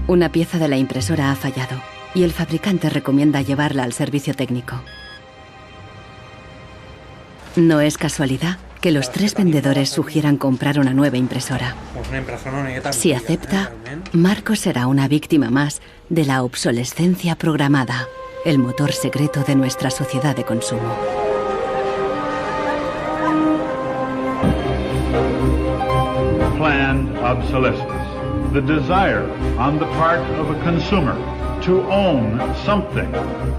Una pieza de la impresora ha fallado y el fabricante recomienda llevarla al servicio técnico. No es casualidad que los 3 vendedores sugieran comprar una nueva impresora. Si acepta, Marcos será una víctima más de la obsolescencia programada, el motor secreto de nuestra sociedad de consumo. Planned obsolescence, the desire on the part of a consumer to own something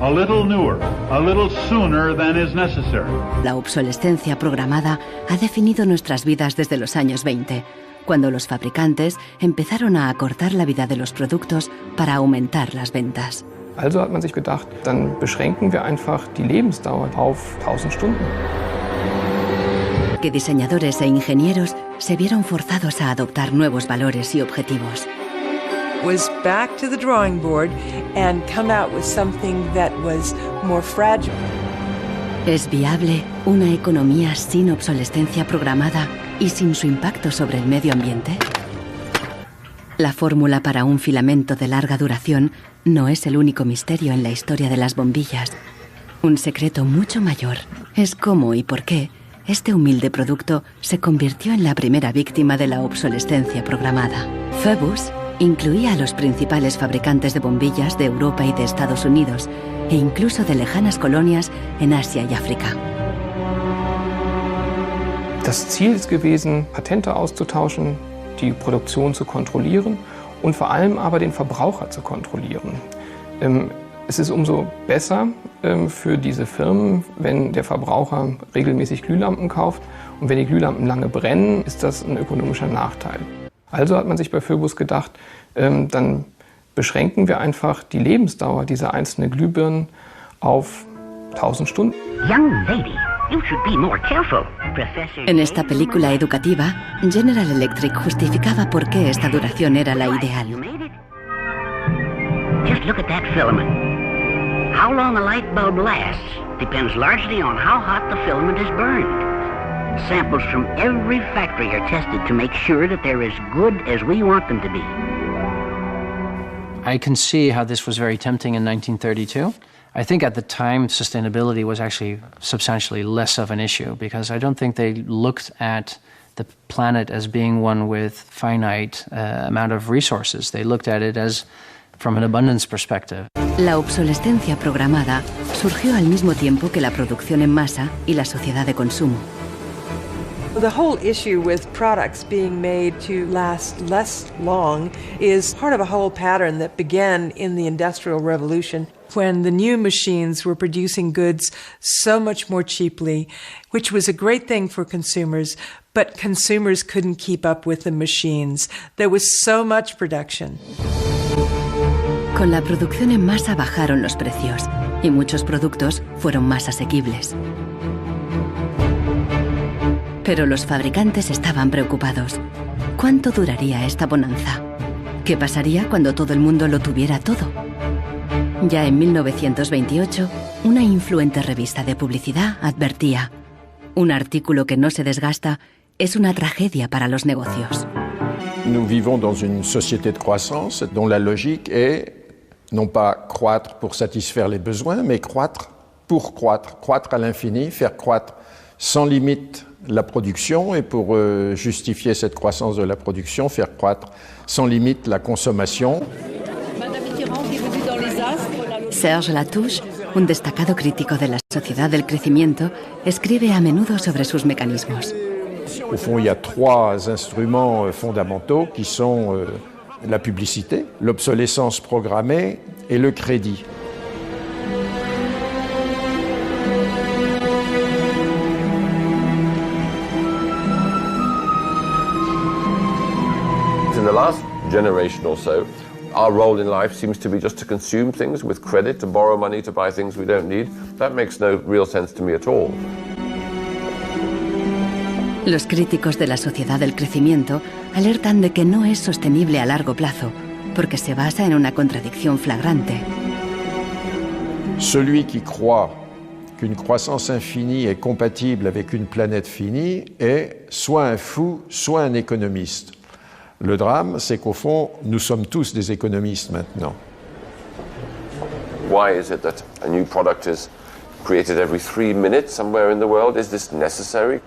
a little newer, a little sooner than is necessary. La obsolescencia programada ha definido nuestras vidas desde los años 20, cuando los fabricantes empezaron a acortar la vida de los productos para aumentar las ventas. Also hat man sich gedacht, dann beschränken wir einfach die Lebensdauer auf 1000 Stunden. Que diseñadores e ingenieros se vieron forzados a adoptar nuevos valores y objetivos. Was back to the drawing board and come out with something that was more fragile. ¿Es viable una economía sin obsolescencia programada y sin su impacto sobre el medio ambiente? La fórmula para un filamento de larga duración no es el único misterio en la historia de las bombillas. Un secreto mucho mayor es cómo y por qué este humilde producto se convirtió en la primera víctima de la obsolescencia programada. Phoebus incluía a los principales fabricantes de bombillas de Europa y de Estados Unidos, e incluso de lejanas colonias en Asia y África. Das Ziel ist gewesen, Patente auszutauschen, die Produktion zu kontrollieren und vor allem aber den Verbraucher zu kontrollieren. Es ist umso besser für diese Firmen, wenn der Verbraucher regelmäßig Glühlampen kauft, und wenn die Glühlampen lange brennen, ist das ein ökonomischer Nachteil. Also hat man sich bei Phoebus gedacht, dann beschränken wir einfach die Lebensdauer dieser einzelnen Glühbirnen auf 1000 Stunden. Young lady, you should be more careful, Professor. En esta película educativa, General Electric justificaba por qué esta duración era la ideal. Just look at that filament. How long a light bulb lasts depends largely on how hot the filament is burned. Samples from every factory are tested to make sure that they're as good as we want them to be. I can see how this was very tempting in 1932. I think at the time sustainability was actually substantially less of an issue because I don't think they looked at the planet as being one with finite amount of resources. They looked at it as from an abundance perspective. La obsolescencia programada surgió al mismo tiempo que la producción en masa y la sociedad de consumo. The whole issue with products being made to last less long is part of a whole pattern that began in the Industrial Revolution when the new machines were producing goods so much more cheaply, which was a great thing for consumers, but consumers couldn't keep up with the machines. There was so much production. Con la producción en masa bajaron los precios y muchos productos fueron más asequibles. Pero los fabricantes estaban preocupados. ¿Cuánto duraría esta bonanza? ¿Qué pasaría cuando todo el mundo lo tuviera todo? Ya en 1928, una influente revista de publicidad advertía: un artículo que no se desgasta es una tragedia para los negocios. Nous vivons dans une société de croissance dont la logique est non pas croître pour satisfaire les besoins, mais croître pour croître, croître à l'infini, faire croître sans limite la production et pour justifier cette croissance de la production, faire croître sans limite la consommation. Serge Latouche, un destacado crítico de la sociedad del crecimiento, escribe a menudo sobre sus mecanismos. Au fond, il y a 3 instruments fondamentaux qui sont la publicité, l'obsolescence programmée et le crédit. In the last generation or so, our role in life seems to be just to consume things with credit, to borrow money to buy things we don't need. That makes no real sense to me at all. Los críticos de la sociedad del crecimiento alertan de que no es sostenible a largo plazo, porque se basa en una contradicción flagrante. Celui qui croit qu'une croissance infinie est compatible avec une planète finie est soit un fou, soit un économiste. Le drame, c'est qu'au fond, nous sommes tous des économistes maintenant. Why is it that a new product is created every 3 minutes somewhere in the world? Is this necessary?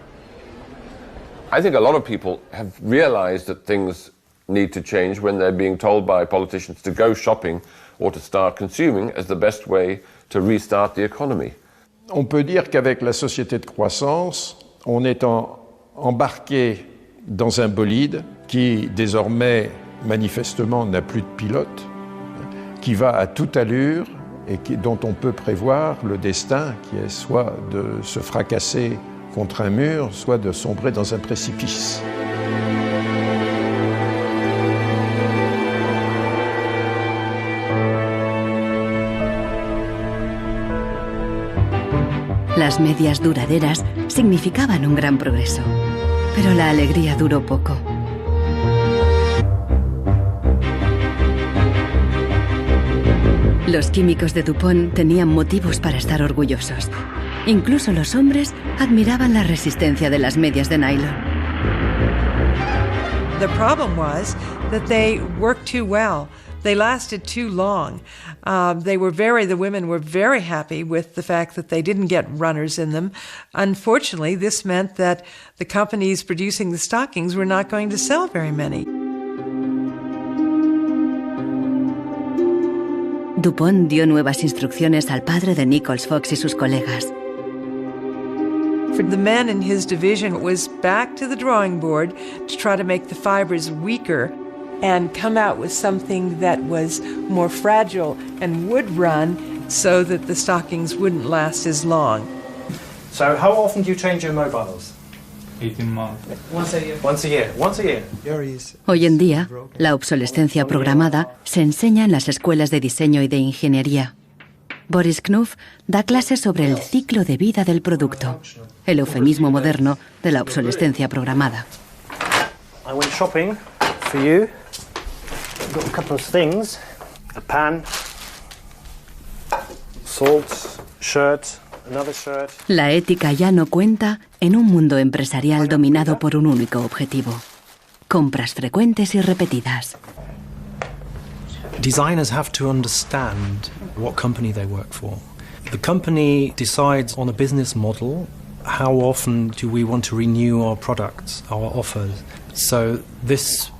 I think a lot of people have realized that things need to change when they're being told by politicians to go shopping or to start consuming as the best way to restart the economy. On peut dire qu'avec la société de croissance, on est embarqué dans un bolide qui désormais manifestement n'a plus de pilote, qui va à toute allure et dont on peut prévoir le destin qui est soit de se fracasser contre un mur, soit de sombrer dans un précipice. Las medias duraderas significaban un gran progreso, pero la alegría duró poco. Los químicos de DuPont tenían motivos para estar orgullosos. Incluso los hombres admiraban la resistencia de las medias de nylon. The problem was that they worked too well. They lasted too long. The women were very happy with the fact that they didn't get runners in them. Unfortunately, this meant that the companies producing the stockings were not going to sell very many. DuPont dio nuevas instrucciones al padre de Nichols Fox y sus colegas. For the men in his division, it was back to the drawing board to try to make the fibers weaker and come out with something that was more fragile and would run so that the stockings wouldn't last as long. So how often do you change your mobiles? 18 months. Once a year. Once a year. Once a year. Hoy en día, la obsolescencia programada se enseña en las escuelas de diseño y de ingeniería. Boris Knuff da clases sobre el ciclo de vida del producto, el eufemismo moderno de la obsolescencia programada. I went shopping for you. Got a couple of things. A pan, salt, shirt, another shirt. La ética ya no cuenta en un mundo empresarial dominado por un único objetivo: compras frecuentes y repetidas. Designers have to understand what company they work for. The company decides on a business model. How often do we want to renew our products, our offers? So this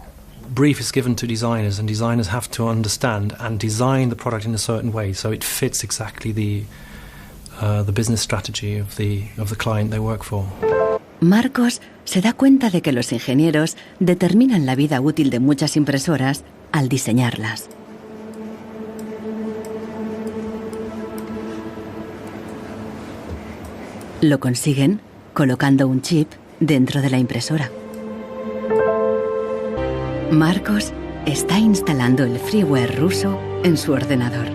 brief is given to designers, and designers have to understand and design the product in a certain way so it fits exactly the business strategy of the client they work for. Marcos se da cuenta de que los ingenieros determinan la vida útil de muchas impresoras al diseñarlas. Lo consiguen colocando un chip dentro de la impresora. Marcos está instalando el freeware ruso en su ordenador.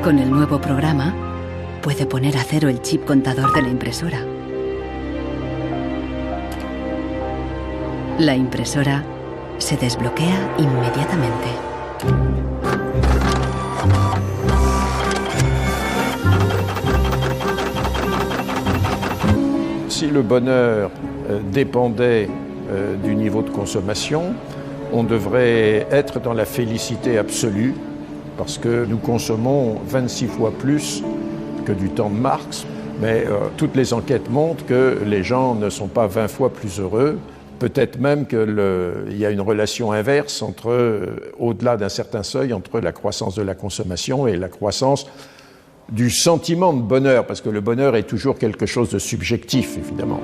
Con el nuevo programa, puede poner a cero el chip contador de la impresora. La impresora se desbloquea inmediatamente. Si le bonheur dépendait du niveau de consommation, on devrait être dans la félicité absolue parce que nous consommons 26 fois plus que du temps de Marx. Mais toutes les enquêtes montrent que les gens ne sont pas 20 fois plus heureux. Peut-être même qu'il y a une relation inverse au-delà d'un certain seuil, entre la croissance de la consommation et la croissance du sentiment de bonheur, parce que le bonheur est toujours quelque chose de subjectif, évidemment.